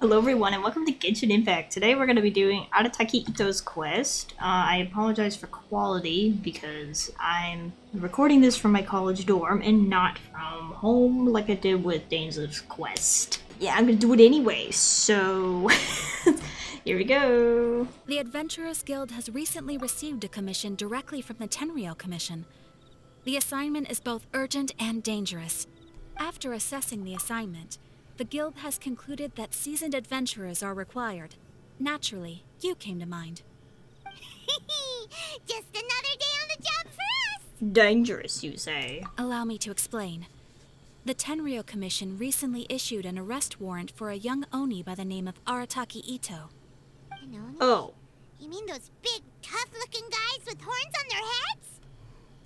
Hello everyone and welcome to Genshin Impact. Today we're going to be doing ITTO'S quest. I apologize for quality because I'm recording this from my college dorm and not from home like I did with Dane's quest. Yeah, I'm going to do it anyway, so here we go. The Adventurers Guild has recently received a commission directly from the Tenryou Commission. The assignment is both urgent and dangerous. After assessing the assignment, the Guild has concluded that seasoned adventurers are required. Naturally, you came to mind. Just another day on the job for us! Dangerous, you say? Allow me to explain. The Tenryou Commission recently issued an arrest warrant for a young Oni by the name of Arataki Itto. An Oni? Oh. You mean those big, tough-looking guys with horns on their heads?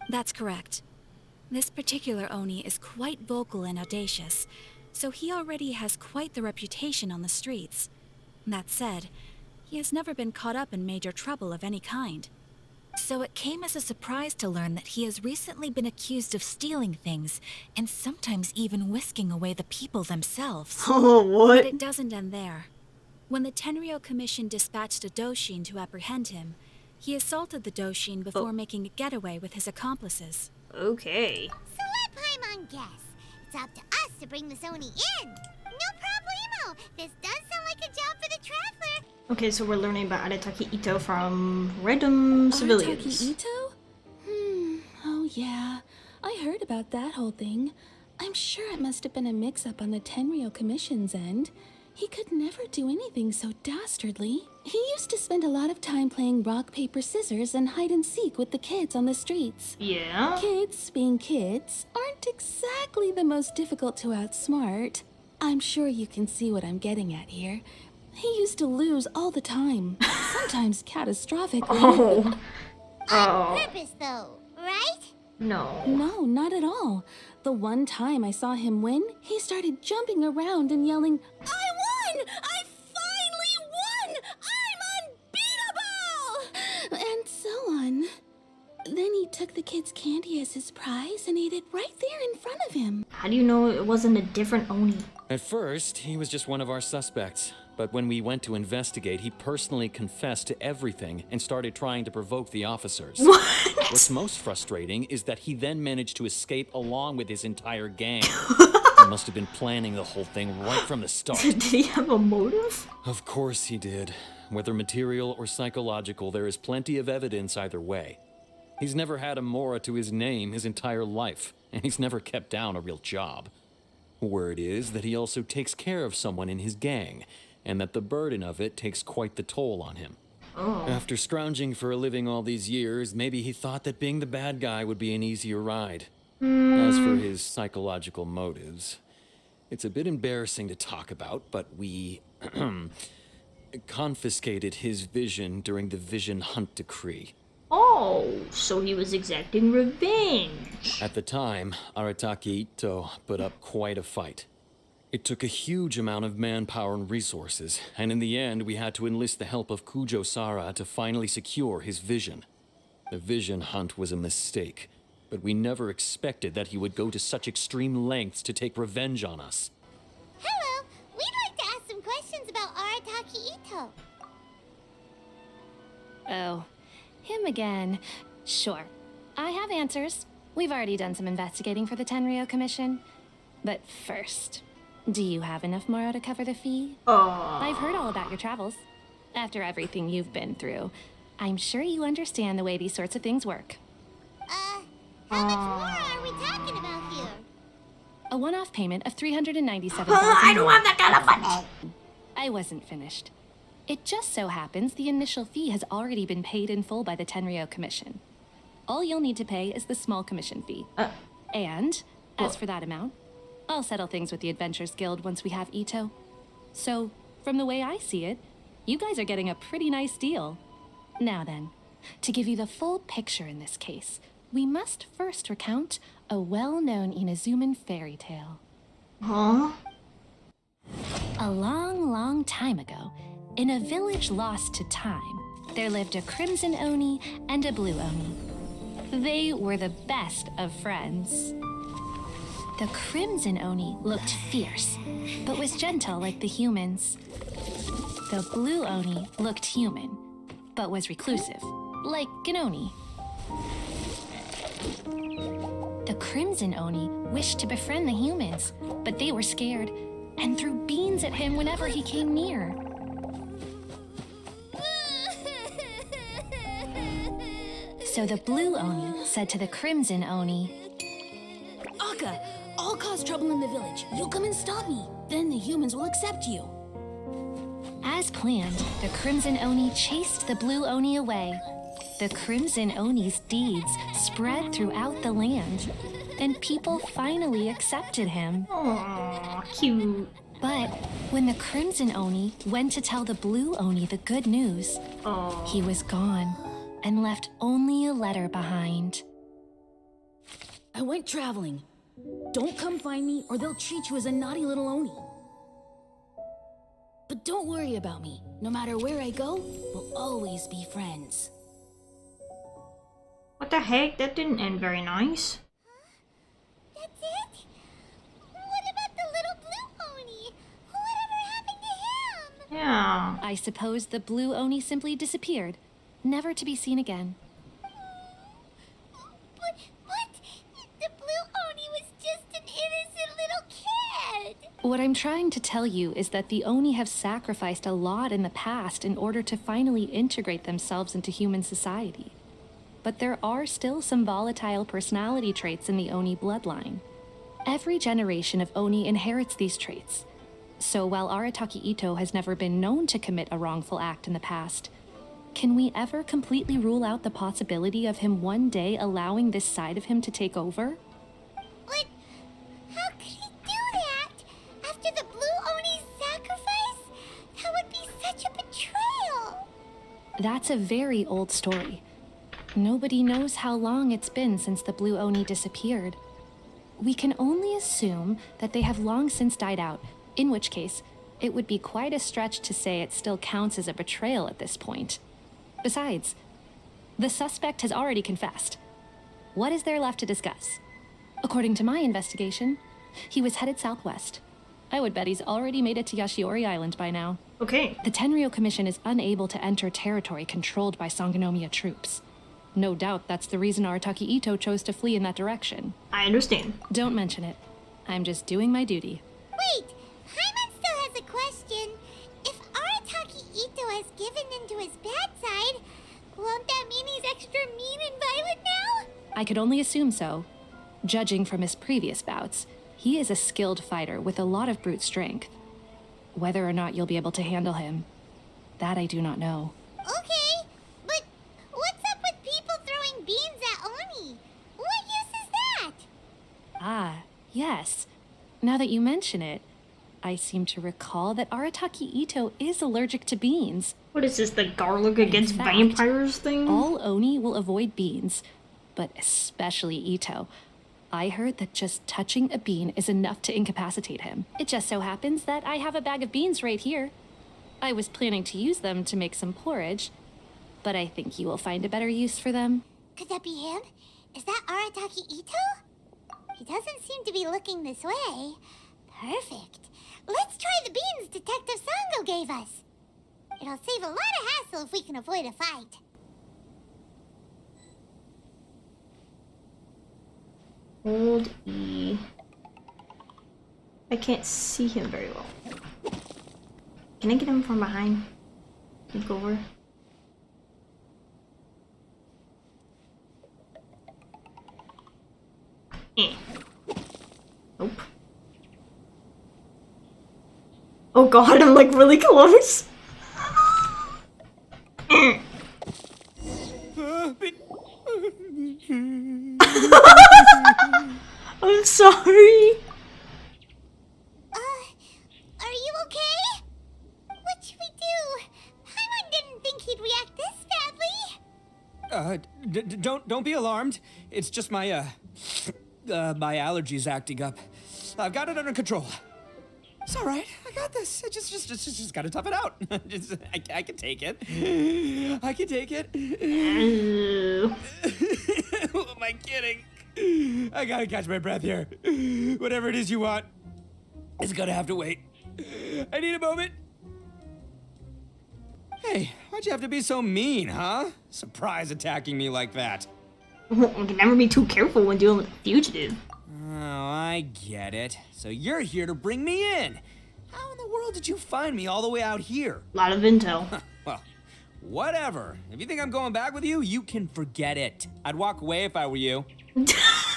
That's correct. This particular Oni is quite vocal and audacious, so he already has quite the reputation on the streets. That said, he has never been caught up in major trouble of any kind. So it came as a surprise to learn that he has recently been accused of stealing things, and sometimes even whisking away the people themselves. Oh, what? But it doesn't end there. When the Tenryou Commission dispatched a Doshin to apprehend him, he assaulted the Doshin before making a getaway with his accomplices. Okay. So let Paimon guess. It's up to us to bring this Oni in. No problemo. This does sound like a job for the traveler. Okay, so we're learning about Arataki Itto from random civilians. Arataki Itto? Oh yeah. I heard about that whole thing. I'm sure it must have been a mix-up on the Tenryou Commission's end. He could never do anything so dastardly. He used to spend a lot of time playing rock, paper, scissors and hide-and-seek with the kids on the streets. Yeah? Kids, being kids, aren't exactly the most difficult to outsmart. I'm sure you can see what I'm getting at here. He used to lose all the time, sometimes catastrophically. On purpose, though, right? No. No, not at all. The one time I saw him win, he started jumping around and yelling, "I won! I finally won! I'm unbeatable!" And so on. Then he took the kid's candy as his prize and ate it right there in front of him. How do you know it wasn't a different Oni? At first, he was just one of our suspects. But when we went to investigate, he personally confessed to everything and started trying to provoke the officers. What? What's most frustrating is that he then managed to escape along with his entire gang. He must have been planning the whole thing right from the start. Did he have a motive? Of course he did. Whether material or psychological, there is plenty of evidence either way. He's never had a Mora to his name his entire life, and he's never kept down a real job. Word is that he also takes care of someone in his gang, and that the burden of it takes quite the toll on him. Oh. After scrounging for a living all these years, maybe he thought that being the bad guy would be an easier ride. As for his psychological motives, it's a bit embarrassing to talk about, but we confiscated his vision during the Vision Hunt Decree. Oh, so he was exacting revenge. At the time, Arataki Itto put up quite a fight. It took a huge amount of manpower and resources, and in the end, we had to enlist the help of Kujo Sara to finally secure his vision. The vision hunt was a mistake, but we never expected that he would go to such extreme lengths to take revenge on us. Hello. We'd like to ask some questions about Arataki Itto. Oh, him again. Sure. I have answers. We've already done some investigating for the Tenryou Commission. But first, do you have enough Moro to cover the fee? I've heard all about your travels. After everything you've been through, I'm sure you understand the way these sorts of things work. How much more are we talking about here? A one-off payment of $397,000. I don't have that kind of money. I wasn't finished. It just so happens the initial fee has already been paid in full by the Tenryou Commission. All you'll need to pay is the small commission fee. And, as for that amount, I'll settle things with the Adventurers Guild once we have Itto. So, from the way I see it, you guys are getting a pretty nice deal. Now then, to give you the full picture in this case, we must first recount a well-known Inazuman fairy tale. Huh? A long, long time ago, in a village lost to time, there lived a crimson Oni and a blue Oni. They were the best of friends. The crimson Oni looked fierce, but was gentle like the humans. The blue Oni looked human, but was reclusive, like an Oni. The crimson Oni wished to befriend the humans, but they were scared and threw beans at him whenever he came near. So the blue Oni said to the crimson Oni, Akka, I'll cause trouble in the village. You come and stop me. Then the humans will accept you. as planned, the crimson Oni chased the blue Oni away. The crimson Oni's deeds spread throughout the land, and people finally accepted him. Aww, cute. But when the crimson Oni went to tell the blue Oni the good news, he was gone and left only a letter behind. I went traveling. Don't come find me or they'll treat you as a naughty little Oni. But don't worry about me. No matter where I go, we'll always be friends. What the heck? That didn't end very nice. That's it? What about the little blue Oni? Whatever happened to him? Yeah. I suppose the blue Oni simply disappeared, never to be seen again. But the blue Oni was just an innocent little kid. What I'm trying to tell you is that the Oni have sacrificed a lot in the past in order to finally integrate themselves into human society. But there are still some volatile personality traits in the Oni bloodline. Every generation of Oni inherits these traits. So while Arataki Itto has never been known to commit a wrongful act in the past, can we ever completely rule out the possibility of him one day allowing this side of him to take over? But how could he do that? After the blue Oni's sacrifice? That would be such a betrayal. That's a very old story. Nobody knows how long it's been since the blue Oni disappeared. We can only assume that they have long since died out, in which case, it would be quite a stretch to say it still counts as a betrayal at this point. Besides, the suspect has already confessed. What is there left to discuss? According to my investigation, he was headed southwest. I would bet he's already made it to Yashiori Island by now. Okay. The Tenryou Commission is unable to enter territory controlled by Sangonomiya troops. No doubt that's the reason Arataki Itto chose to flee in that direction. I understand. Don't mention it. I'm just doing my duty. Wait, Hyman still has a question. If Arataki Itto has given into his bad side, won't that mean he's extra mean and violent now? I could only assume so. Judging from his previous bouts, he is a skilled fighter with a lot of brute strength. Whether or not you'll be able to handle him, that I do not know. Okay, but what's up with people throwing beans at Oni? What use is that? Ah, yes. Now that you mention it, I seem to recall that Arataki Itto is allergic to beans. What is this, the garlic against fact, vampires thing? All Oni will avoid beans, but especially Itto. I heard that just touching a bean is enough to incapacitate him. It just so happens that I have a bag of beans right here. I was planning to use them to make some porridge, but I think you will find a better use for them. Could that be him? Is that Arataki Itto? He doesn't seem to be looking this way. Perfect. Let's try the beans Detective Sango gave us. It'll save a lot of hassle if we can avoid a fight. Hold E. I can't see him very well. Can I get him from behind? Peek over. Eh. Nope. Oh god, I'm like really close. I'm sorry. Are you okay? What should we do? Paimon didn't think he'd react this badly. Don't be alarmed. It's just my my allergies acting up. I've got it under control. It's all right. I got this. I just gotta tough it out. I can take it. I can take it. Who am I kidding? I gotta catch my breath here. Whatever it is you want, it's gonna have to wait. I need a moment. Hey, why'd you have to be so mean, huh? Surprise attacking me like that. We can never be too careful when dealing with a fugitive. Oh, I get it. So you're here to bring me in. How in the world did you find me all the way out here? A lot of intel. Well, whatever. If you think I'm going back with you, you can forget it. I'd walk away if I were you.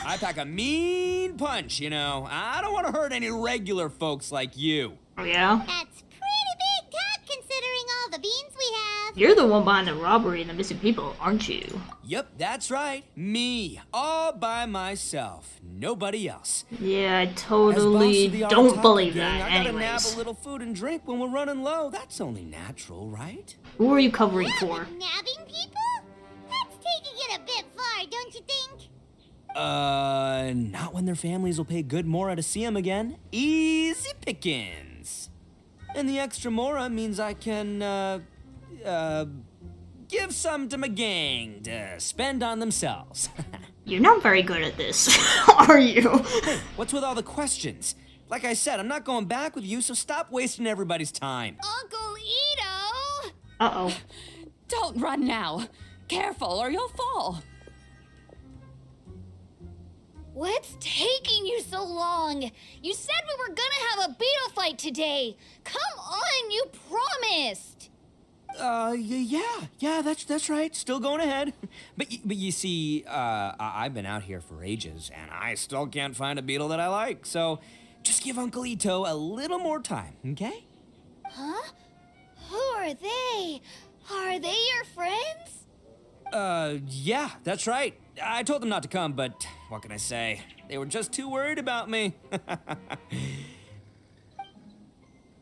I pack a mean punch, you know. I don't want to hurt any regular folks like you. Oh, yeah? That's pretty big talk considering all the beans we have. You're the one behind the robbery and the missing people, aren't you? Yep, that's right. Me. All by myself. Nobody else. Yeah, I As boss totally of the don't Arataka believe gang, that. I gotta nab Anyways, a little food and drink when we're running low. That's only natural, right? who are you covering Yeah, for? but nabbing people? That's taking it a bit far, don't you think? Not when their families will pay good mora to see them again. Easy pickings. And the extra mora means I can, give some to my gang to spend on themselves. You're not very good at this, are you? Hey, what's with all the questions? Like I said, I'm not going back with you, so stop wasting everybody's time. Uncle Ito! Uh-oh. Don't run now. Careful or you'll fall. What's taking you so long? You said we were gonna have a beetle fight today. Come on, you promised. Yeah, that's right. Still going ahead. But you see, I've been out here for ages, and I still can't find a beetle that I like. So, just give Uncle Ito a little more time, okay? Huh? Who are they? Are they your friends? Yeah, that's right. I told them not to come, but what can I say? They were just too worried about me.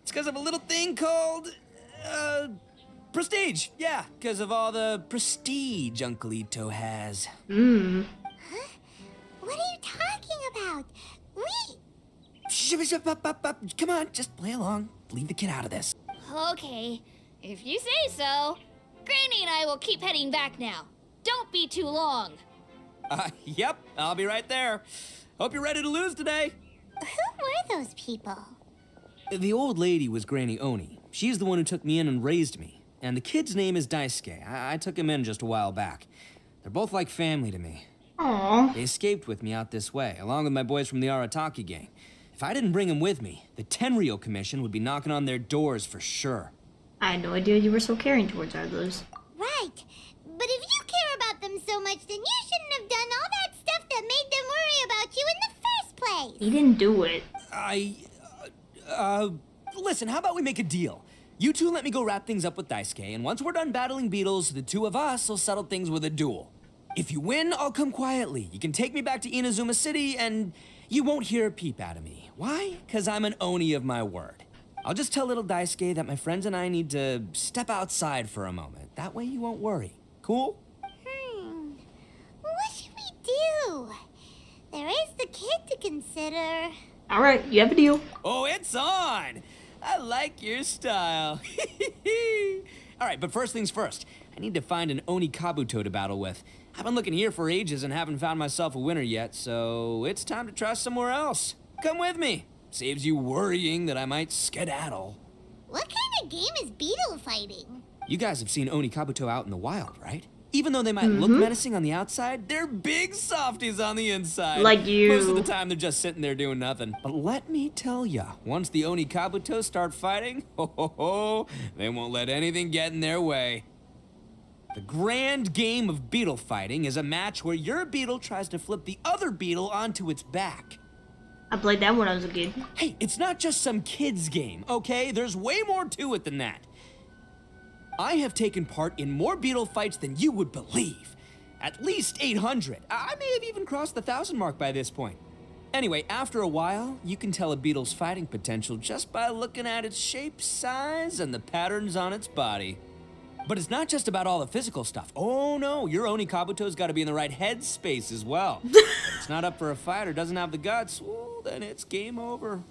It's because of a little thing called, prestige. Yeah, because of all the prestige Uncle Ito has. Huh? What are you talking about? Come on, just play along. Leave the kid out of this. Okay, if you say so. Granny and I will keep heading back now. Don't be too long. Yep, I'll be right there. Hope you're ready to lose today. Who were those people? The old lady was Granny Oni. She's the one who took me in and raised me. And the kid's name is Daisuke. I took him in just a while back. They're both like family to me. Aww. They escaped with me out this way, along with my boys from the Arataki gang. If I didn't bring them with me, the Tenryo Commission would be knocking on their doors for sure. I had no idea you were so caring towards others. Right. But if you care about them so much, then you shouldn't have done all that stuff that made them worry about you in the first place. He didn't do it. Listen, how about we make a deal? You two let me go wrap things up with Daisuke, and once we're done battling beetles, the two of us will settle things with a duel. If you win, I'll come quietly. You can take me back to Inazuma City, and you won't hear a peep out of me. Why? 'Cause I'm an Oni of my word. I'll just tell little Daisuke that my friends and I need to step outside for a moment. That way you won't worry. Cool? What should we do? There is the kid to consider. Alright, you have a deal. Oh, it's on! I like your style. All right, but first things first. I need to find an Oni Kabuto to battle with. I've been looking here for ages and haven't found myself a winner yet, so it's time to try somewhere else. Come with me. Saves you worrying that I might skedaddle. What kind of game is beetle fighting? You guys have seen Oni Kabuto out in the wild, right? Even though they might look menacing on the outside, they're big softies on the inside. Like you. Most of the time, they're just sitting there doing nothing. But let me tell ya, once the Oni Kabuto start fighting, they won't let anything get in their way. The grand game of beetle fighting is a match where your beetle tries to flip the other beetle onto its back. I played that when I was a kid. Hey, it's not just some kid's game, okay? There's way more to it than that. I have taken part in more beetle fights than you would believe. At least 800. I may have even crossed the 1,000 mark by this point. Anyway, after a while, you can tell a beetle's fighting potential just by looking at its shape, size, and the patterns on its body. But it's not just about all the physical stuff. Oh no, your Oni Kabuto's got to be in the right headspace as well. If it's not up for a fight or doesn't have the guts, well, then it's game over.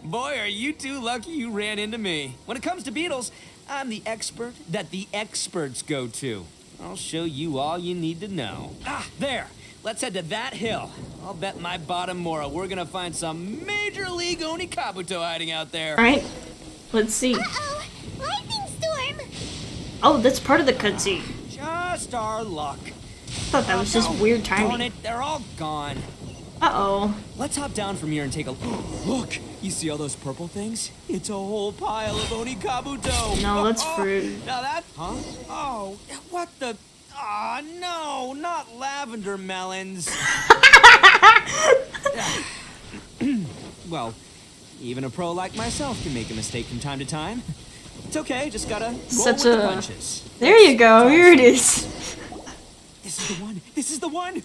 Boy, are you two lucky you ran into me. When it comes to beetles, I'm the expert that the experts go to. I'll show you all you need to know. Ah, there. Let's head to that hill. I'll bet my bottom Mora we're gonna find some major league Oni Kabuto hiding out there. Alright, let's see. Uh-oh! Lightning Oh, that's part of the cutscene. Just our luck. I thought that was just weird Darn timing. it, they're all gone. Uh-oh. Let's hop down from here and take a look. You see all those purple things? It's a whole pile of onikabuto. No, that's fruit. Now that, huh? Oh, what the? Ah, no, not lavender melons. Well, even a pro like myself can make a mistake from time to time. It's okay, just gotta roll Such with a- the punches. There you go. Here it is. This is the one. This is the one.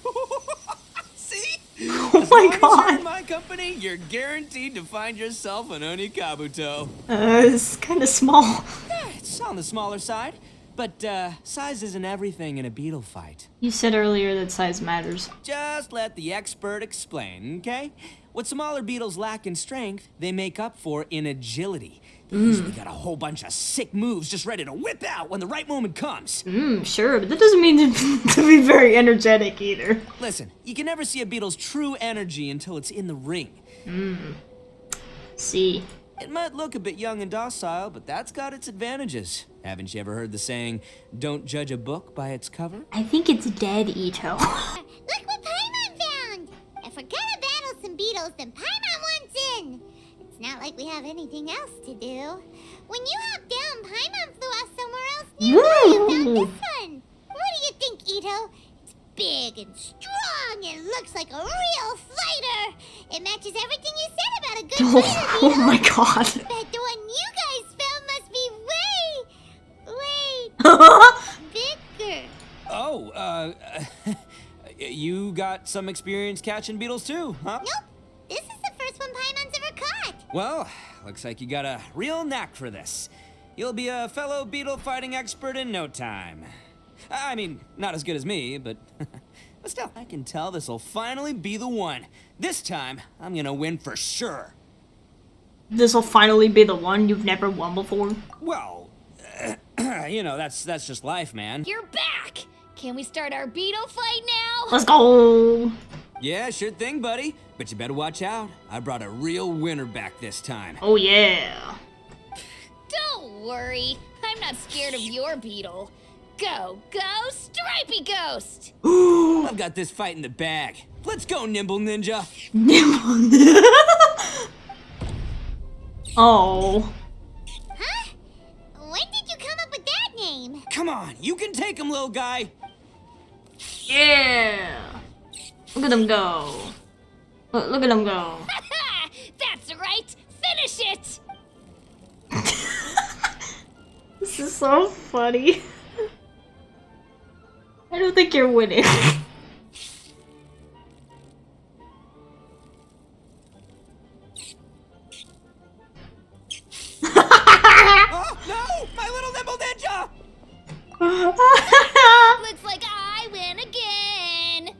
See? Oh As my long as you're god. in my company, you're guaranteed to find yourself an onikabuto. It's kind of small. Yeah, it's on the smaller side, but size isn't everything in a beetle fight. You said earlier that size matters. Just let the expert explain, okay? What smaller beetles lack in strength, they make up for in agility. They usually got a whole bunch of sick moves just ready to whip out when the right moment comes. Sure, but that doesn't mean to be very energetic either. Listen, you can never see a beetle's true energy until it's in the ring. See. It might look a bit young and docile, but that's got its advantages. Haven't you ever heard the saying, don't judge a book by its cover? I think it's dead, Ito. Look what Paimon found! If we're gonna battle some beetles, then Paimon wants in! It's not like we have anything else to do. When you hopped down, Paimon flew off somewhere else nearby and found Woo! this one. What do you think, Ito? It's big and strong and looks like a real fighter. It matches everything you said about a good fighter, Oh Ito. my god. Bet the one you guys found must be way bigger. Oh, you got some experience catching beetles too, huh? Nope. This is the first one Paimon's ever caught. Well, looks like you got a real knack for this. You'll be a fellow beetle fighting expert in no time. I mean, not as good as me, but but still, I can tell this'll finally be the one. This time, I'm gonna win for sure. This'll finally be the one you've never won before. Well, you know, that's just life, man. You're back! Can we start our beetle fight now? Let's go. Yeah, sure thing, buddy. But you better watch out. I brought a real winner back this time. Oh yeah. Don't worry. I'm not scared of your beetle. Go, Stripey Ghost! I've got this fight in the bag. Let's go, Nimble Ninja. Oh. Huh? When did you come up with that name? Come on, you can take him, little guy. Yeah. Look at him go. Look at him go. That's right! Finish it! This is so funny. I don't think you're winning. Oh, no! My little Nimble Ninja! Looks like I win again!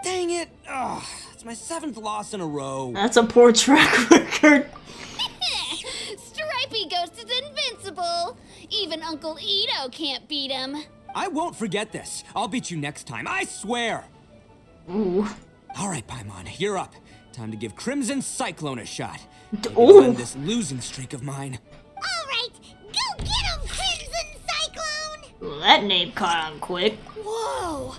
Dang it. Oh, it's my 7th loss in a row. That's a poor track record. Stripey Ghost is invincible! Even Uncle Ito can't beat him. I won't forget this. I'll beat you next time, I swear. Ooh. All right, Paimon, you're up. Time to give Crimson Cyclone a shot. Maybe Ooh. I'll end this losing streak of mine. All right, go get him, Crimson Cyclone! Ooh, that name caught on quick. Whoa!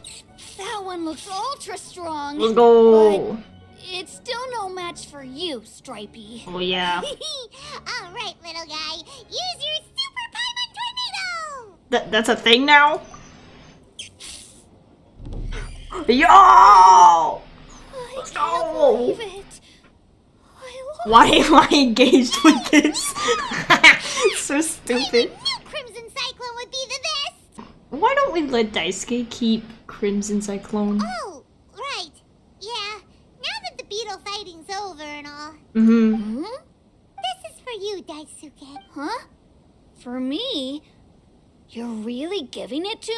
That one looks ultra strong. Let's go. But it's still no match for you, Stripey. Oh yeah. All right, little guy, use your Super Paimon Tornado! That's a thing now? Yo! Let's go! Believe it. I Why am I engaged with this? So I stupid. knew Crimson Cyclone would be the best! Why don't we let Daisuke keep Crimson Cyclone? Oh, right. Yeah, now that the beetle fighting's over and all, Mm-hmm. this is for you, Daisuke. Huh? For me? You're really giving it to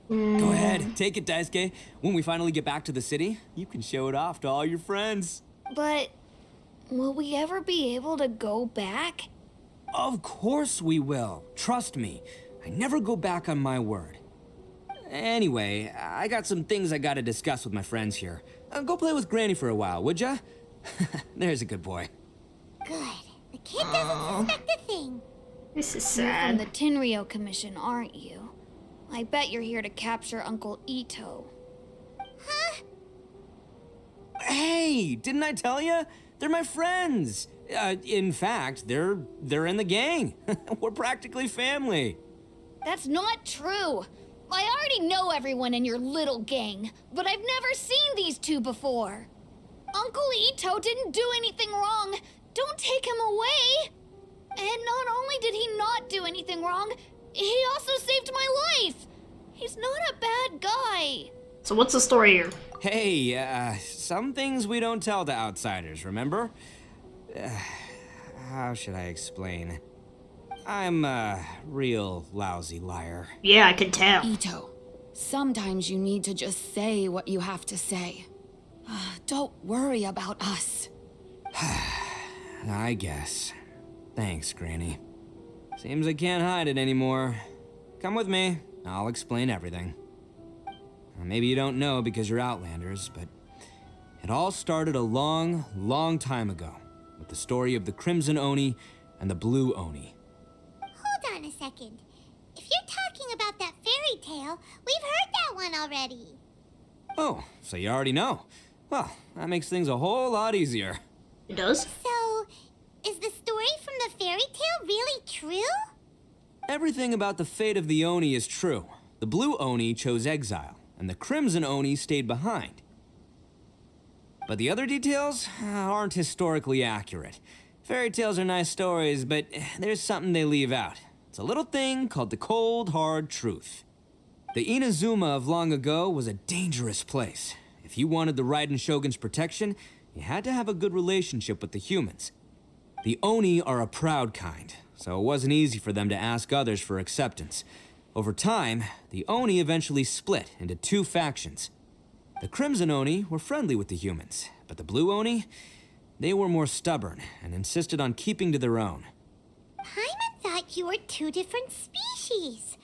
me? Go ahead, take it, Daisuke. When we finally get back to the city, you can show it off to all your friends. But will we ever be able to go back? Of course we will. Trust me. I never go back on my word. Anyway, I got some things I gotta discuss with my friends here. Go play with Granny for a while, would ya? There's a good boy. Good. The kid doesn't suspect a thing. This is You're from sad. the Tenryou Commission, aren't you? I bet you're here to capture Uncle Ito. Huh? Hey, didn't I tell you? They're my friends. In fact, they're in the gang. We're practically family. That's not true. I already know everyone in your little gang, but I've never seen these two before. Uncle Ito didn't do anything wrong. Don't take him away. And not only did he not do anything wrong, he also saved my life. He's not a bad guy. So what's the story here? Hey, some things we don't tell to outsiders, remember? How should I explain? I'm a real lousy liar. Yeah, I could tell. Ito, sometimes you need to just say what you have to say. Don't worry about us. I guess. Thanks, Granny. Seems I can't hide it anymore. Come with me. I'll explain everything. Maybe you don't know because you're Outlanders, but it all started a long, long time ago with the story of the Crimson Oni and the Blue Oni. Hold on a second. If you're talking about that fairy tale, we've heard that one already. Oh, so you already know. Well, that makes things a whole lot easier. It does? So, is the story from the fairy tale really true? Everything about the fate of the Oni is true. The Blue Oni chose exile, and the Crimson Oni stayed behind. But the other details aren't historically accurate. Fairy tales are nice stories, but there's something they leave out. It's a little thing called the cold, hard truth. The Inazuma of long ago was a dangerous place. If you wanted the Raiden Shogun's protection, you had to have a good relationship with the humans. The Oni are a proud kind, so it wasn't easy for them to ask others for acceptance. Over time, the Oni eventually split into two factions. The Crimson Oni were friendly with the humans, but the Blue Oni, they were more stubborn and insisted on keeping to their own. Paimon thought you were two different species.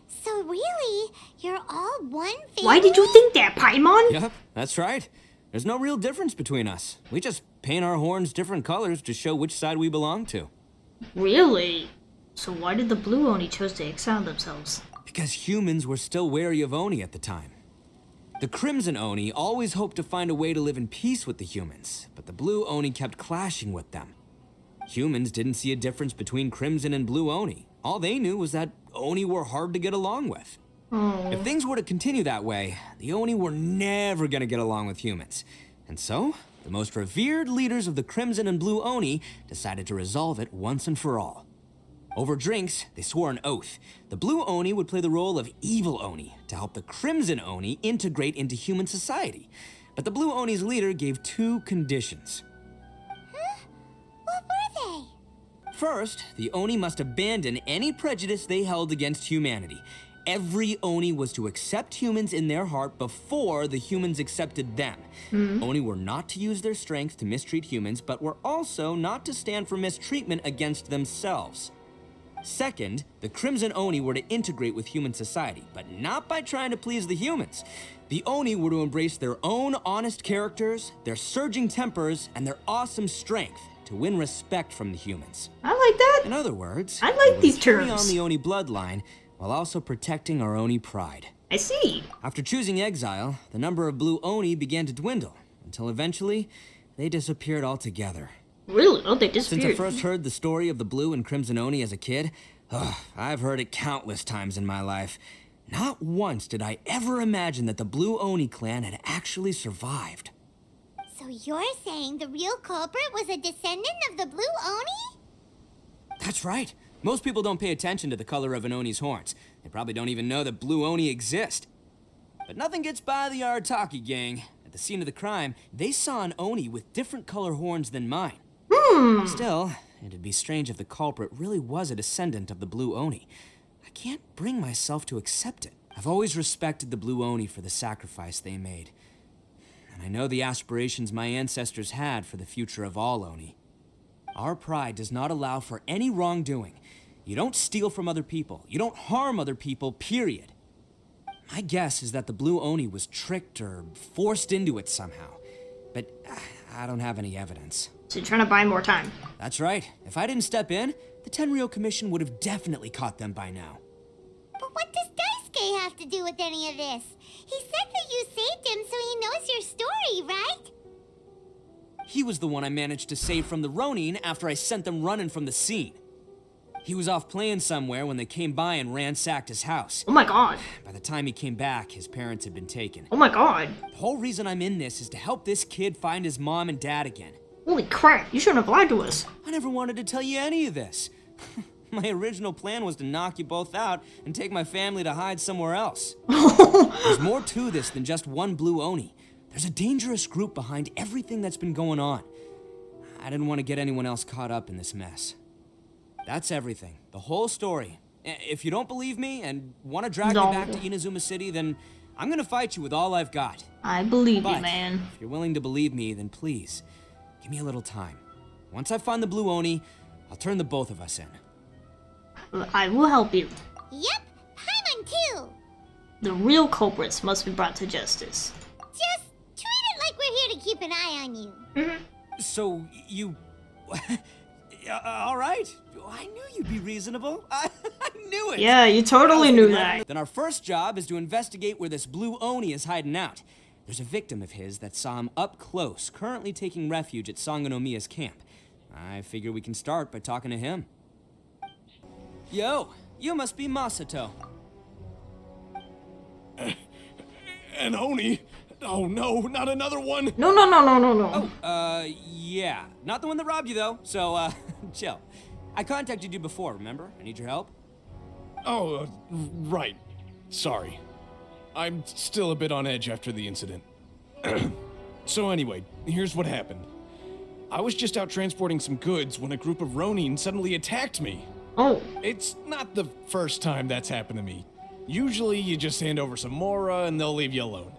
So really, you're all one family? Why did you think that, Paimon? Yep, that's right. There's no real difference between us. We just paint our horns different colors to show which side we belong to. Really? So why did the Blue Oni choose to exile themselves? Because humans were still wary of Oni at the time. The Crimson Oni always hoped to find a way to live in peace with the humans, but the Blue Oni kept clashing with them. Humans didn't see a difference between Crimson and Blue Oni. All they knew was that Oni were hard to get along with. Oh. If things were to continue that way, the Oni were never gonna get along with humans. And so, the most revered leaders of the Crimson and Blue Oni decided to resolve it once and for all. Over drinks, they swore an oath. The Blue Oni would play the role of evil Oni to help the Crimson Oni integrate into human society. But the Blue Oni's leader gave two conditions. Huh? What were they? First, the Oni must abandon any prejudice they held against humanity. Every Oni was to accept humans in their heart before the humans accepted them. Oni were not to use their strength to mistreat humans, but were also not to stand for mistreatment against themselves. Second, the Crimson Oni were to integrate with human society, but not by trying to please the humans. The Oni were to embrace their own honest characters, their surging tempers, and their awesome strength to win respect from the humans. I like that. In other words, I like we were these to carry terms. on the Oni bloodline while also protecting our Oni pride. I see. After choosing exile, the number of Blue Oni began to dwindle, until eventually, they disappeared altogether. Really? Oh, they Since I disappeared. first heard the story of the Blue and Crimson Oni as a kid, I've heard it countless times in my life. Not once did I ever imagine that the Blue Oni clan had actually survived. So you're saying the real culprit was a descendant of the Blue Oni? That's right. Most people don't pay attention to the color of an Oni's horns. They probably don't even know that Blue Oni exist. But nothing gets by the Arataki gang. At the scene of the crime, they saw an Oni with different color horns than mine. Still, it'd be strange if the culprit really was a descendant of the Blue Oni. I can't bring myself to accept it. I've always respected the Blue Oni for the sacrifice they made. And I know the aspirations my ancestors had for the future of all Oni. Our pride does not allow for any wrongdoing. You don't steal from other people. You don't harm other people, period. My guess is that the Blue Oni was tricked or forced into it somehow. But I don't have any evidence. So you're trying to buy more time. That's right. If I didn't step in, the Tenryo Commission would have definitely caught them by now. But what does Daisuke have to do with any of this? He said that you saved him so he knows your story, right? He was the one I managed to save from the Ronin after I sent them running from the scene. He was off playing somewhere when they came by and ransacked his house. Oh my god. By the time he came back, his parents had been taken. Oh my god. The whole reason I'm in this is to help this kid find his mom and dad again. Holy crap, you shouldn't have lied to us. I never wanted to tell you any of this. My original plan was to knock you both out and take my family to hide somewhere else. There's more to this than just one blue Oni. There's a dangerous group behind everything that's been going on. I didn't want to get anyone else caught up in this mess. That's everything. The whole story. If you don't believe me and want to drag me back to Inazuma City, then I'm gonna fight you with all I've got. I believe But you, man. if you're willing to believe me, then please, give me a little time. Once I find the blue Oni, I'll turn the both of us in. I will help you. Yep, Paimon too. The real culprits must be brought to justice. Just treat it like we're here to keep an eye on you. So, you... all right. I knew you'd be reasonable. I knew it. Yeah, you totally knew that. Then our first job is to investigate where this blue Oni is hiding out. There's a victim of his that saw him up close, currently taking refuge at Sangonomiya's camp. I figure we can start by talking to him. Yo, you must be Masato. An Oni? Oh no, not another one! No. Yeah. Not the one that robbed you, though, so, chill. I contacted you before, remember? I need your help. Oh, right. Sorry. I'm still a bit on edge after the incident. So anyway, here's what happened. I was just out transporting some goods when a group of Ronin suddenly attacked me. Oh. It's not the first time that's happened to me. Usually you just hand over some Mora and they'll leave you alone.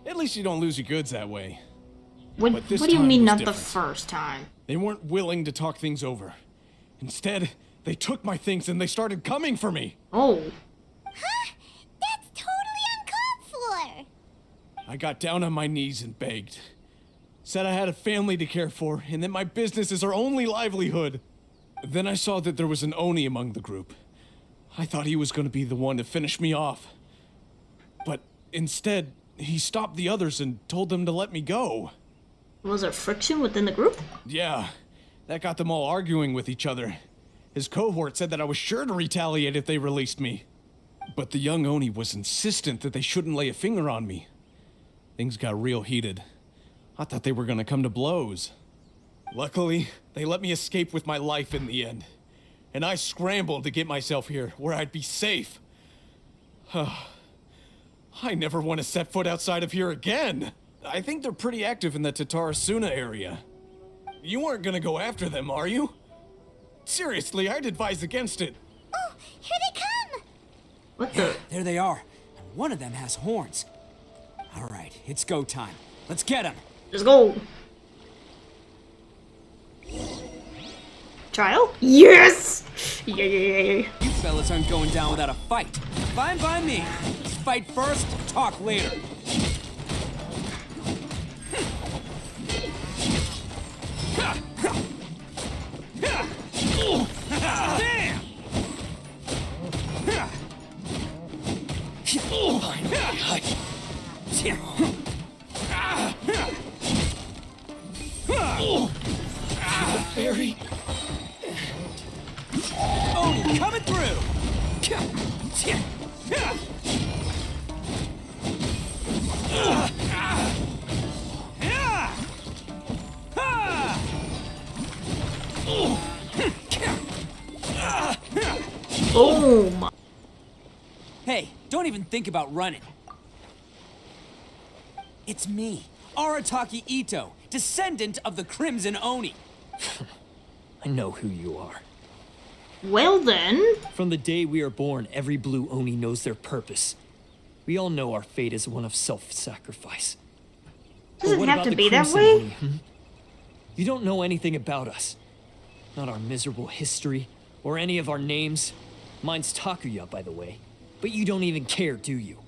At least you don't lose your goods that way. What this do you time mean was not different. the first time? They weren't willing to talk things over. Instead, they took my things and they started coming for me. Oh. Huh? That's totally uncalled for. I got down on my knees and begged. Said I had a family to care for and that my business is our only livelihood. Then I saw that there was an Oni among the group. I thought he was going to be the one to finish me off. But instead, he stopped the others and told them to let me go. Was there friction within the group? Yeah, that got them all arguing with each other. His cohort said that I was sure to retaliate if they released me. But the young Oni was insistent that they shouldn't lay a finger on me. Things got real heated. I thought they were gonna come to blows. Luckily, they let me escape with my life in the end. And I scrambled to get myself here, where I'd be safe. I never want to set foot outside of here again. I think they're pretty active in the Tatarasuna area. You aren't gonna go after them, are you? Seriously, I'd advise against it. Oh, here they come. What the? There they are. And one of them has horns. All right, it's go time. Let's get him. Let's go. Trial? Yes! Yeah. You fellas aren't going down without a fight. Fine by me. Fight first, talk later. Damn! Fairy. Oh, coming through! Boom! Hey, don't even think about running. It's me, Arataki Itto, descendant of the Crimson Oni. I know who you are. Well then. From the day we are born, every blue Oni knows their purpose. We all know our fate is one of self-sacrifice. Does But it what have about to the be that Crimson way? Oni, You don't know anything about us. Not our miserable history, or any of our names. Mine's Takuya, by the way. But you don't even care, do you?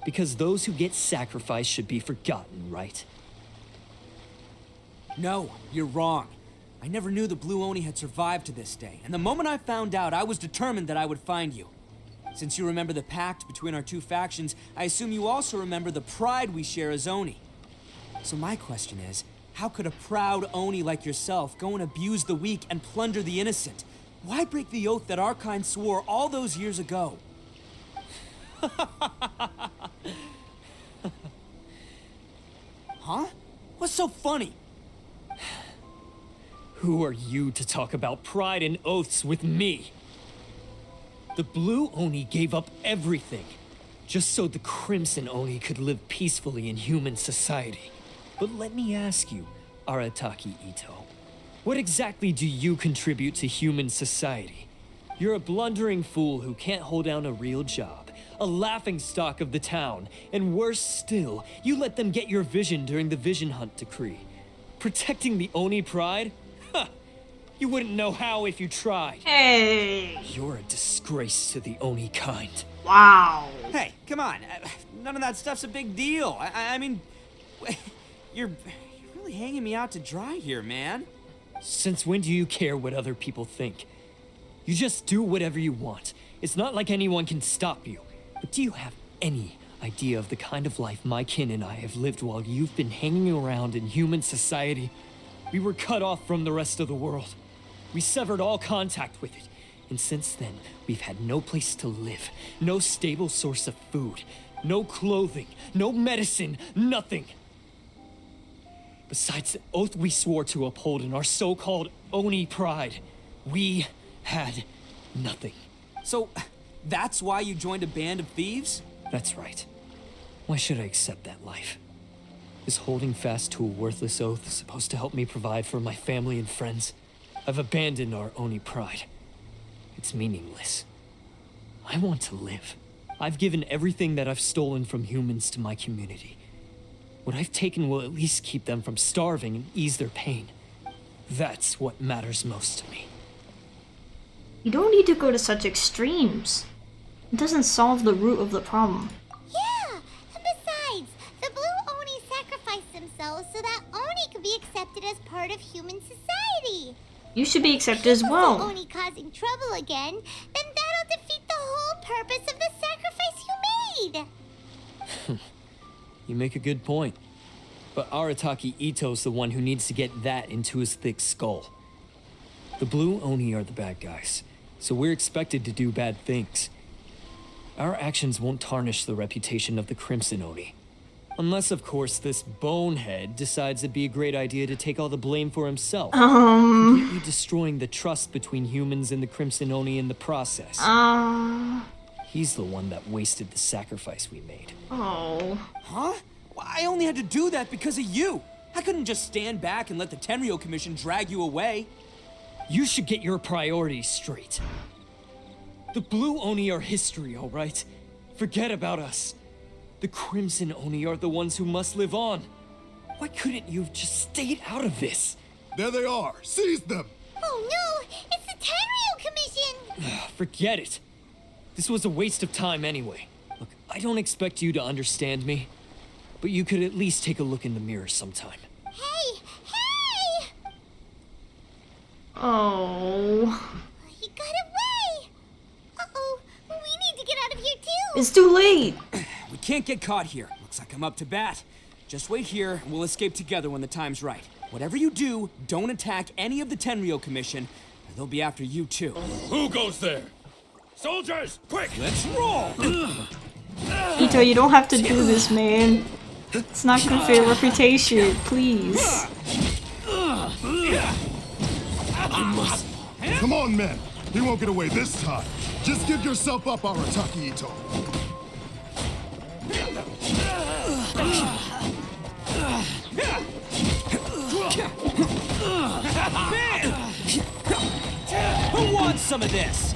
Because those who get sacrificed should be forgotten, right? No, you're wrong. I never knew the Blue Oni had survived to this day, and the moment I found out, I was determined that I would find you. Since you remember the pact between our two factions, I assume you also remember the pride we share as Oni. So my question is, how could a proud Oni like yourself go and abuse the weak and plunder the innocent? Why break the oath that our kind swore all those years ago? Huh? What's so funny? Who are you to talk about pride and oaths with me? The Blue Oni gave up everything, just so the Crimson Oni could live peacefully in human society. But let me ask you, Arataki Itto, what exactly do you contribute to human society? You're a blundering fool who can't hold down a real job, a laughingstock of the town, and worse still, you let them get your vision during the Vision Hunt decree. Protecting the Oni pride? Huh! You wouldn't know how if you tried. Hey! You're a disgrace to the Oni kind. Wow. Hey, come on. None of that stuff's a big deal. I mean, you're really hanging me out to dry here, man. Since when do you care what other people think? You just do whatever you want. It's not like anyone can stop you. But do you have any idea of the kind of life my kin and I have lived while you've been hanging around in human society? We were cut off from the rest of the world. We severed all contact with it. And since then, we've had no place to live, no stable source of food, no clothing, no medicine, nothing. Besides the oath we swore to uphold in our so-called Oni pride, we had nothing. So, that's why you joined a band of thieves? That's right. Why should I accept that life? Is holding fast to a worthless oath supposed to help me provide for my family and friends? I've abandoned our Oni pride. It's meaningless. I want to live. I've given everything that I've stolen from humans to my community. What I've taken will at least keep them from starving and ease their pain. That's what matters most to me. You don't need to go to such extremes. It doesn't solve the root of the problem. Yeah, and besides, the Blue Oni sacrificed themselves so that Oni could be accepted as part of human society. You should be accepted as If well. the Oni causing trouble again, then that'll defeat the whole purpose of the sacrifice you made. You make a good point. But Arataki Itto's the one who needs to get that into his thick skull. The Blue Oni are the bad guys, so we're expected to do bad things. Our actions won't tarnish the reputation of the Crimson Oni. Unless, of course, this bonehead decides it'd be a great idea to take all the blame for himself. Completely destroying the trust between humans and the Crimson Oni in the process. He's the one that wasted the sacrifice we made. Oh. Huh? Well, I only had to do that because of you. I couldn't just stand back and let the Tenryo Commission drag you away. You should get your priorities straight. The Blue Oni are history, all right? Forget about us. The Crimson Oni are the ones who must live on. Why couldn't you have just stayed out of this? There they are. Seize them. Oh no, it's the Tenryo Commission! Forget it. This was a waste of time anyway. Look, I don't expect you to understand me, but you could at least take a look in the mirror sometime. Hey! Hey! Oh. He got away! Uh-oh, we need to get out of here too! It's too late. We can't get caught here. Looks like I'm up to bat. Just wait here, and we'll escape together when the time's right. Whatever you do, don't attack any of the Tenryo Commission, or they'll be after you too. Who goes there? Soldiers, quick! Let's roll! Itto, you don't have to do this, man. It's not good for your reputation, please. Come on, men. He won't get away this time. Just give yourself up, Arataki Itto. Who wants some of this?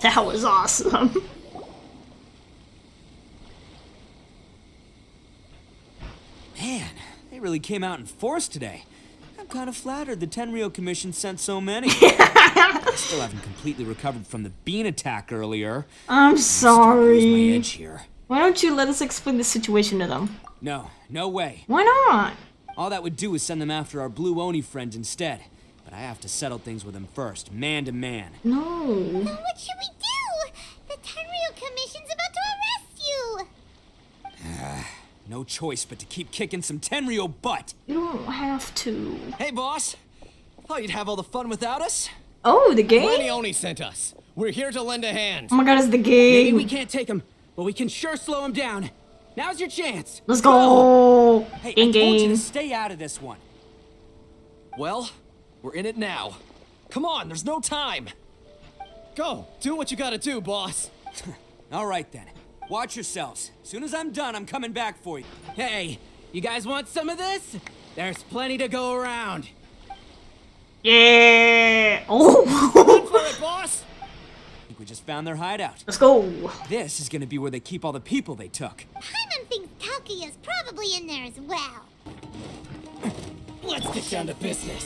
That was awesome. Man, they really came out in force today. I'm kind of flattered the Tenryo Commission sent so many. I still haven't completely recovered from the bean attack earlier. I'm Starting to lose my sorry. edge here. Why don't you let us explain the situation to them? No, no way. Why not? All that would do is send them after our blue Oni friend instead. But I have to settle things with him first, man to man. No. Then what should we do? The Tenryou Commission's about to arrest you! No choice but to keep kicking some Tenryou butt. You don't have to. Hey, boss. Thought you'd have all the fun without us. Oh, the game? Plenty Oni sent us. We're here to lend a hand. Oh my god, it's the Maybe game. we can't take him, but we can sure slow him down. Now's your chance. Let's go. Hey, I Game, told you game. to stay out of this one. Well, we're in it now. Come on, there's no time. Go, do what you gotta do, boss. All right then. Watch yourselves. As soon as I'm done, I'm coming back for you. Hey, you guys want some of this? There's plenty to go around. Yeah. Oh. For it, boss. I think we just found their hideout. Let's go. This is gonna be where they keep all the people they took. Paimon thinks Takuya's probably in there as well. Let's get down to business.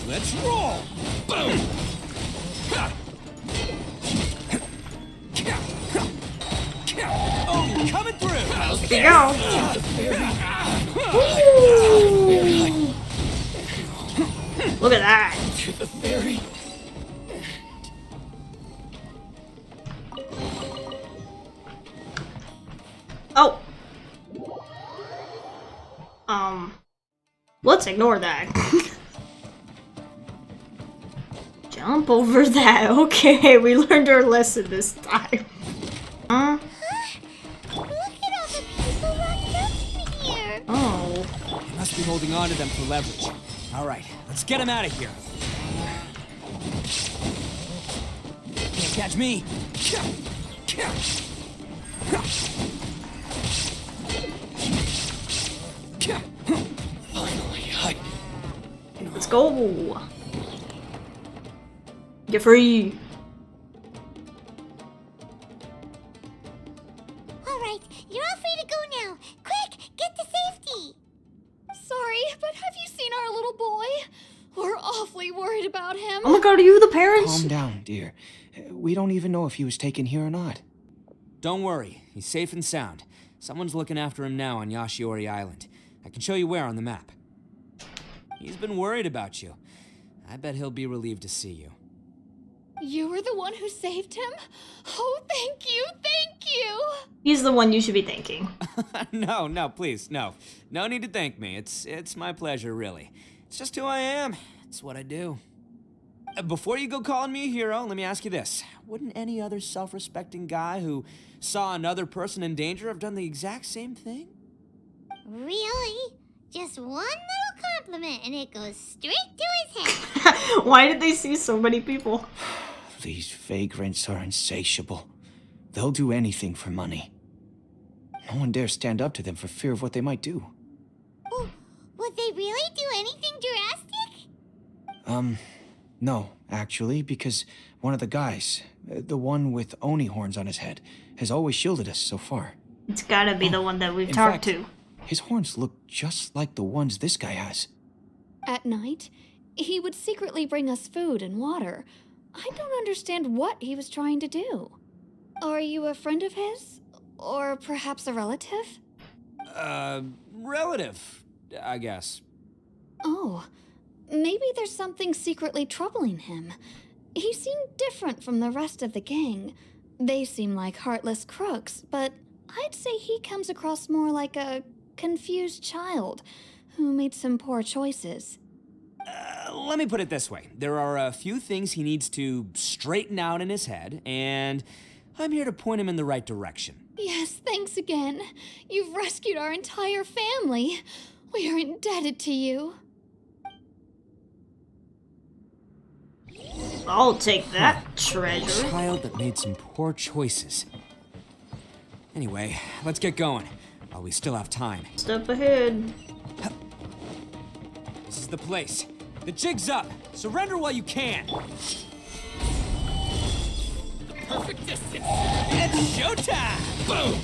Let's roll! Boom! Oh, coming through! There you go. Ooh. Look at that. To the ferry. Oh. Let's ignore that. Jump over that. Okay, we learned our lesson this time. Look at all the people locked up in here. Oh. They must be holding on to them for leverage. All right, let's get them out of here. Can't catch me. Finally, Let's go. Get free. All right, you're all free to go now. Quick, get to safety. Sorry, but have you seen our little boy? We're awfully worried about him. Oh my god, are you the parents? Calm down, dear. We don't even know if he was taken here or not. Don't worry, he's safe and sound. Someone's looking after him now on Yashiori Island. I can show you where on the map. He's been worried about you. I bet he'll be relieved to see you. You were the one who saved him? Oh, thank you, thank you! He's the one you should be thanking. No, please, no. No need to thank me. It's my pleasure, really. It's just who I am. It's what I do. Before you go calling me a hero, let me ask you this. Wouldn't any other self-respecting guy who saw another person in danger have done the exact same thing? Really? Just one little compliment and it goes straight to his head. Why did they see so many people? These vagrants are insatiable. They'll do anything for money. No one dares stand up to them for fear of what they might do. Oh, would they really do anything drastic? No, actually, because one of the guys, the one with Oni horns on his head, has always shielded us so far. It's gotta be the one that we've In talked fact, to. His horns look just like the ones this guy has. At night, he would secretly bring us food and water. I don't understand what he was trying to do. Are you a friend of his? Or perhaps a relative? Relative, I guess. Oh, maybe there's something secretly troubling him. He seemed different from the rest of the gang. They seem like heartless crooks, but I'd say he comes across more like a confused child who made some poor choices. Let me put it this way. There are a few things he needs to straighten out in his head, and I'm here to point him in the right direction. Yes, thanks again. You've rescued our entire family. We are indebted to you. I'll take that treasure. A child that made some poor choices. Anyway, let's get going, while we still have time. Step ahead. This is the place. The jig's up. Surrender while you can. perfect distance. It's showtime! Boom!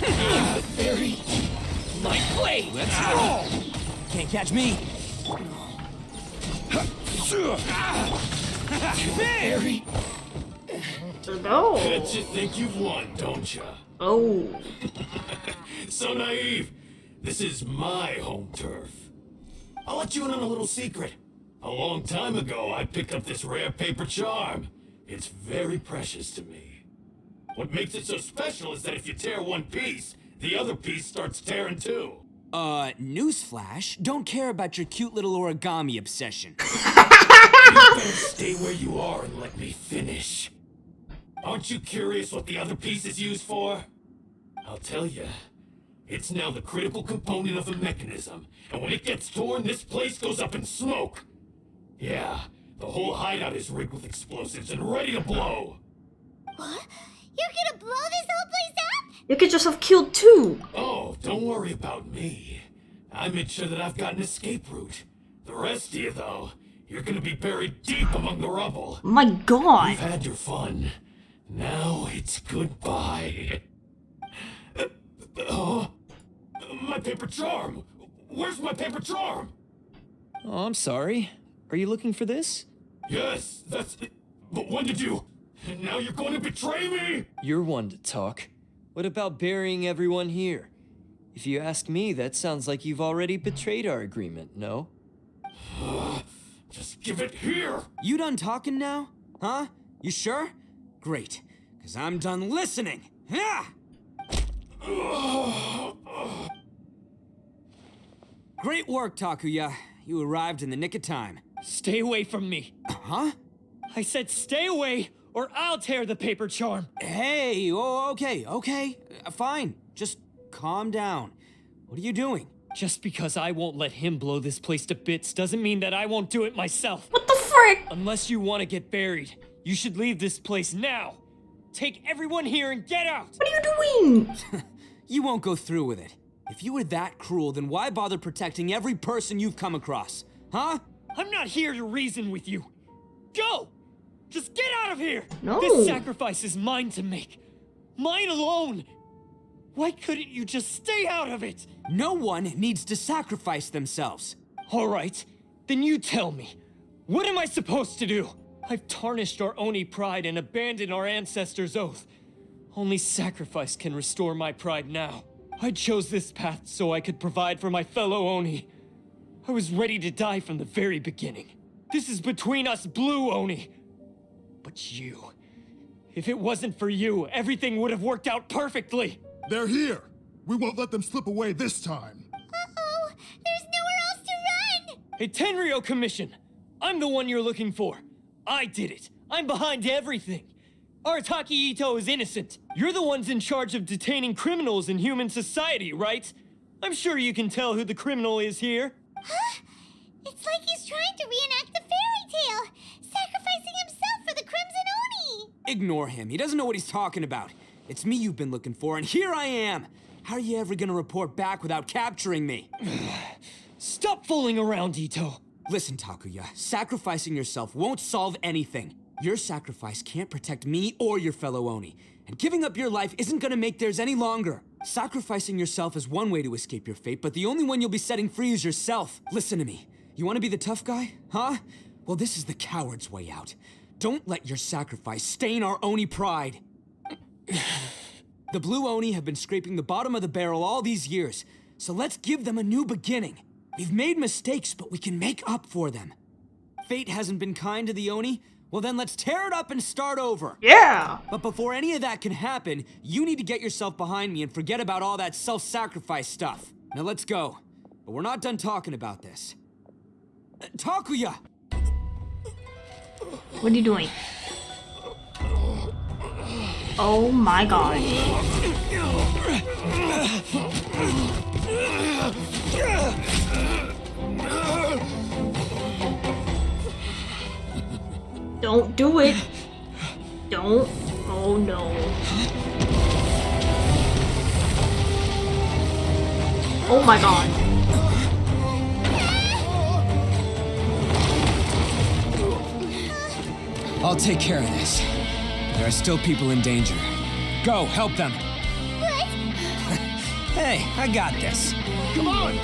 The fairy, my blade. Let's roll! Can't catch me. Fairy! No. Bet you think you've won, don't ya? Oh. So naive. This is my home turf. I'll let you in on a little secret. A long time ago, I picked up this rare paper charm. It's very precious to me. What makes it so special is that if you tear one piece, the other piece starts tearing too. Newsflash, don't care about your cute little origami obsession. You better stay where you are and let me finish. Aren't you curious what the other piece is used for? I'll tell you. It's now the critical component of the mechanism, and when it gets torn, this place goes up in smoke. Yeah, the whole hideout is rigged with explosives and ready to blow. What? You're gonna blow this whole place up? You get yourself killed too. Oh, don't worry about me. I made sure that I've got an escape route. The rest of you, though, you're gonna be buried deep among the rubble. My God. You've had your fun. Now it's goodbye. My paper charm! Where's my paper charm? Oh, I'm sorry. Are you looking for this? Yes, that's it. But when did you... And now you're going to betray me? You're one to talk. What about burying everyone here? If you ask me, that sounds like you've already betrayed our agreement, no? Just give it here! You done talking now? Huh? You sure? Great, because I'm done listening. Yeah! Great work, Takuya. You arrived in the nick of time. Stay away from me. Huh? I said stay away, or I'll tear the paper charm. Hey, okay. Fine. Just calm down. What are you doing? Just because I won't let him blow this place to bits doesn't mean that I won't do it myself. What the frick? Unless you want to get buried, you should leave this place now. Take everyone here and get out! What are you doing? You won't go through with it. If you were that cruel, then why bother protecting every person you've come across? Huh? I'm not here to reason with you. Go! Just get out of here! No. This sacrifice is mine to make. Mine alone! Why couldn't you just stay out of it? No one needs to sacrifice themselves. All right, then you tell me. What am I supposed to do? I've tarnished our Oni pride and abandoned our ancestors' oath. Only sacrifice can restore my pride now. I chose this path so I could provide for my fellow Oni. I was ready to die from the very beginning. This is between us blue Oni. But you... If it wasn't for you, everything would have worked out perfectly. They're here. We won't let them slip away this time. Uh-oh, there's nowhere else to run! Hey, Tenryo Commission! I'm the one you're looking for. I did it. I'm behind everything. Arataki Itto is innocent. You're the ones in charge of detaining criminals in human society, right? I'm sure you can tell who the criminal is here. Huh? It's like he's trying to reenact the fairy tale, sacrificing himself for the Crimson Oni! Ignore him. He doesn't know what he's talking about. It's me you've been looking for, and here I am. How are you ever gonna report back without capturing me? Stop fooling around, Itto. Listen, Takuya, sacrificing yourself won't solve anything. Your sacrifice can't protect me or your fellow Oni, and giving up your life isn't gonna make theirs any longer. Sacrificing yourself is one way to escape your fate, but the only one you'll be setting free is yourself. Listen to me. You wanna be the tough guy, huh? Well, this is the coward's way out. Don't let your sacrifice stain our Oni pride. The blue Oni have been scraping the bottom of the barrel all these years, so let's give them a new beginning. We've made mistakes, but we can make up for them. Fate hasn't been kind to the Oni? Well then let's tear it up and start over. Yeah! But before any of that can happen, you need to get yourself behind me and forget about all that self-sacrifice stuff. Now let's go. But we're not done talking about this. Takuya! What are you doing? Oh my God. Don't do it. Don't. Oh no. Oh my God. I'll take care of this. There are still people in danger. Go, help them. What? Hey, I got this. Come on!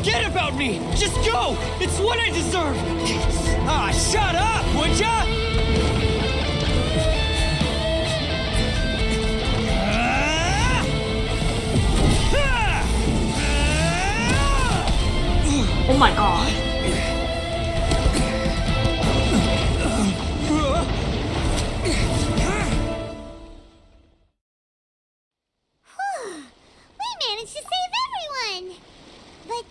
Forget about me! Just go! It's what I deserve! Ah, shut up, would ya? Oh my god. We managed to save everyone! But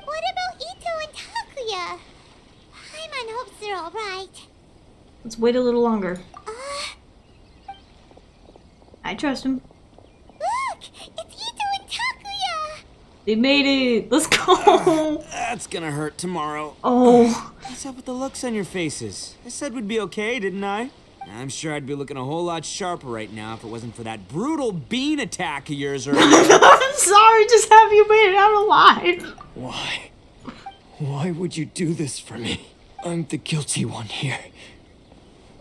what about Ito and Takuya? I'm on hopes they're alright. Let's wait a little longer. I trust him. Look! It's Ito and Takuya! They made it! Let's go! That's gonna hurt tomorrow. Oh. What's up with the looks on your faces? I said we'd be okay, didn't I? I'm sure I'd be looking a whole lot sharper right now if it wasn't for that brutal bean attack of yours earlier. I'm sorry, just have you made it out alive. Why? Why would you do this for me? I'm the guilty one here.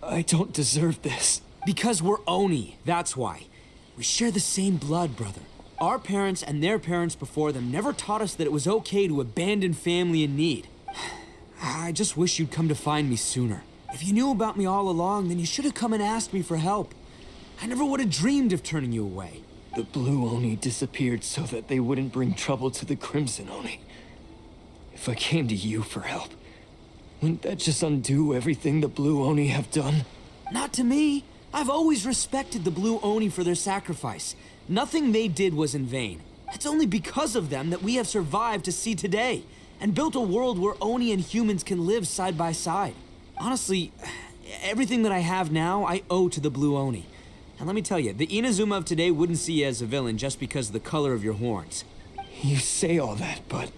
I don't deserve this. Because we're Oni, that's why. We share the same blood, brother. Our parents and their parents before them never taught us that it was okay to abandon family in need. I just wish you'd come to find me sooner. If you knew about me all along, then you should have come and asked me for help. I never would have dreamed of turning you away. The Blue Oni disappeared so that they wouldn't bring trouble to the Crimson Oni. If I came to you for help, wouldn't that just undo everything the Blue Oni have done? Not to me. I've always respected the Blue Oni for their sacrifice. Nothing they did was in vain. It's only because of them that we have survived to see today, and built a world where Oni and humans can live side by side. Honestly, everything that I have now, I owe to the Blue Oni. And let me tell you, the Inazuma of today wouldn't see you as a villain just because of the color of your horns. You say all that, but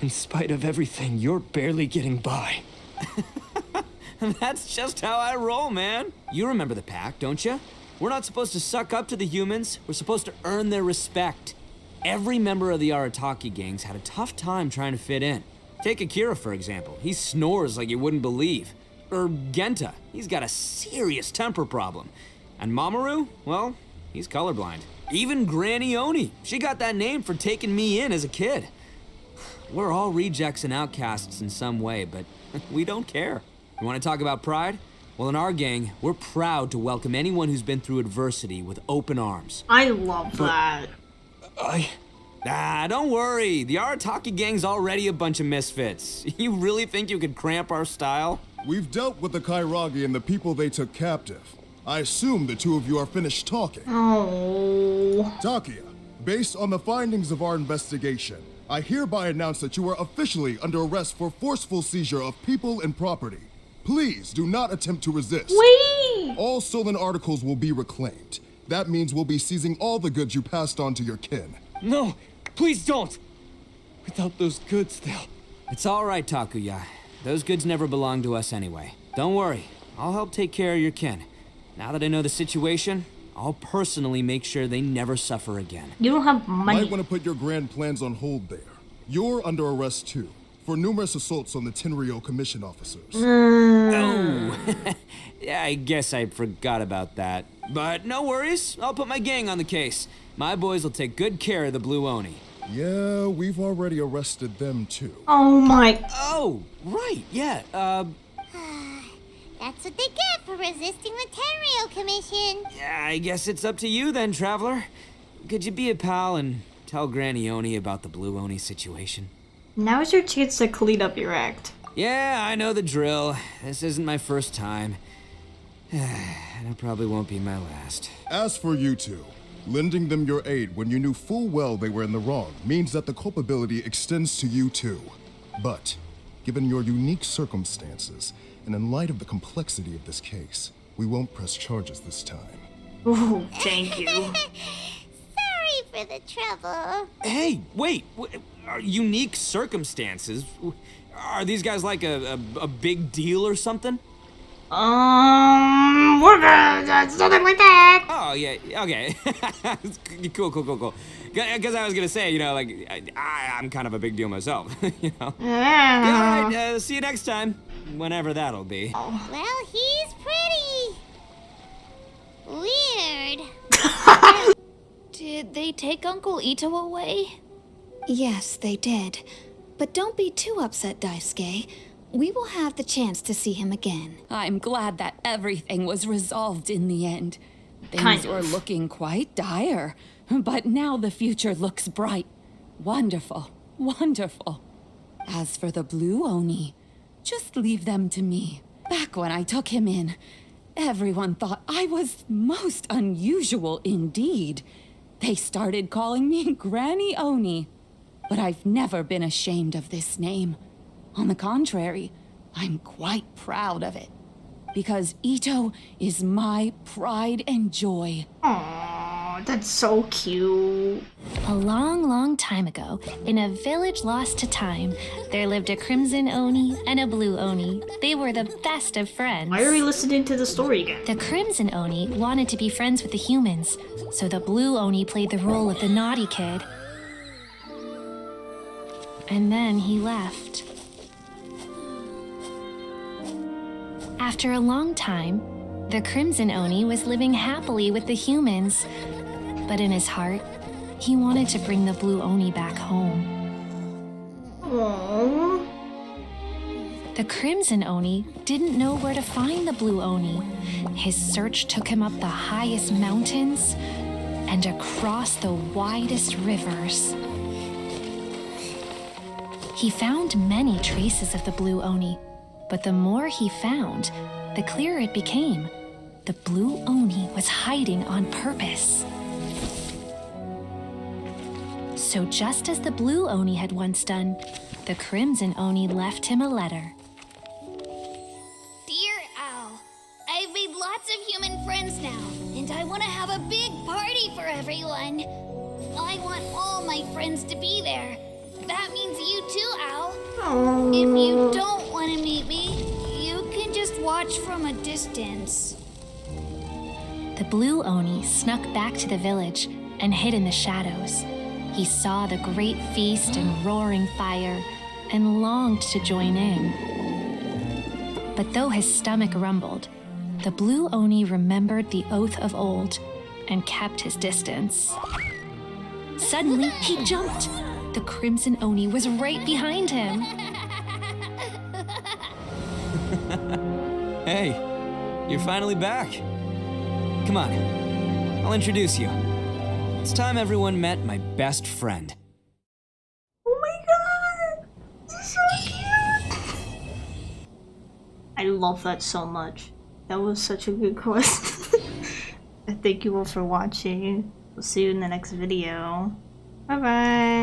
in spite of everything, you're barely getting by. That's just how I roll, man. You remember the pact, don't you? We're not supposed to suck up to the humans. We're supposed to earn their respect. Every member of the Arataki gangs had a tough time trying to fit in. Take Akira, for example. He snores like you wouldn't believe. Or Genta. He's got a serious temper problem. And Mamoru? Well, he's colorblind. Even Granny Oni. She got that name for taking me in as a kid. We're all rejects and outcasts in some way, but we don't care. You want to talk about pride? Well, in our gang, we're proud to welcome anyone who's been through adversity with open arms. I love that. Don't worry. The Arataki gang's already a bunch of misfits. You really think you could cramp our style? We've dealt with the Kairagi and the people they took captive. I assume the two of you are finished talking. Oh. Takuya, based on the findings of our investigation, I hereby announce that you are officially under arrest for forceful seizure of people and property. Please do not attempt to resist. Wait! All stolen articles will be reclaimed. That means we'll be seizing all the goods you passed on to your kin. No, please don't. Without those goods, they'll... It's all right, Takuya. Those goods never belong to us anyway. Don't worry. I'll help take care of your kin. Now that I know the situation, I'll personally make sure they never suffer again. You don't have money. Might want to put your grand plans on hold there. You're under arrest too, for numerous assaults on the Tenryou Commission officers. Oh, yeah, I guess I forgot about that. But no worries, I'll put my gang on the case. My boys will take good care of the Blue Oni. Yeah, we've already arrested them too. Oh my... Oh, right, yeah, That's what they get for resisting the Tenryou Commission. Yeah, I guess it's up to you then, Traveler. Could you be a pal and tell Granny Oni about the Blue Oni situation? Now is your chance to clean up your act. Yeah, I know the drill. This isn't my first time. And it probably won't be my last. As for you two, lending them your aid when you knew full well they were in the wrong means that the culpability extends to you too. But, given your unique circumstances, and in light of the complexity of this case, we won't press charges this time. Ooh, thank you. Sorry for the trouble. Hey, wait! Unique circumstances? Are these guys like a big deal or something? We're gonna something like that. Oh, yeah, okay. Cool. Because I was gonna say, you know, like, I'm kind of a big deal myself, you know? Yeah, all right, see you next time. Whenever that'll be. Well, he's pretty... weird. Did they take Uncle Ito away? Yes, they did. But don't be too upset, Daisuke. We will have the chance to see him again. I'm glad that everything was resolved in the end. Kind Things of. were looking quite dire, but now the future looks bright. Wonderful, wonderful. As for the blue Oni, just leave them to me. Back when I took him in, everyone thought I was most unusual indeed. They started calling me Granny Oni. But I've never been ashamed of this name. On the contrary, I'm quite proud of it. Because Ito is my pride and joy. Aww, that's so cute. A long, long time ago, in a village lost to time, there lived a crimson Oni and a blue Oni. They were the best of friends. Why are we listening to the story again? The crimson Oni wanted to be friends with the humans, so the blue Oni played the role of the naughty kid. And then he left. After a long time, the Crimson Oni was living happily with the humans, but in his heart, he wanted to bring the Blue Oni back home. Aww. The Crimson Oni didn't know where to find the Blue Oni. His search took him up the highest mountains and across the widest rivers. He found many traces of the Blue Oni, but the more he found, the clearer it became. The Blue Oni was hiding on purpose. So just as the Blue Oni had once done, the Crimson Oni left him a letter. Dear Owl, I've made lots of human friends now, and I want to have a big party for everyone. I want all my friends to be there. That means you too, Owl. Aww. If you don't want to meet me, you can just watch from a distance. The Blue Oni snuck back to the village and hid in the shadows. He saw the great feast and roaring fire and longed to join in. But though his stomach rumbled, the Blue Oni remembered the oath of old and kept his distance. Suddenly, he jumped. The Crimson Oni was right behind him. Hey, you're finally back. Come on, I'll introduce you. It's time everyone met my best friend. Oh my god! This is so cute! I love that so much. That was such a good quest. Thank you all for watching. We'll see you in the next video. Bye bye!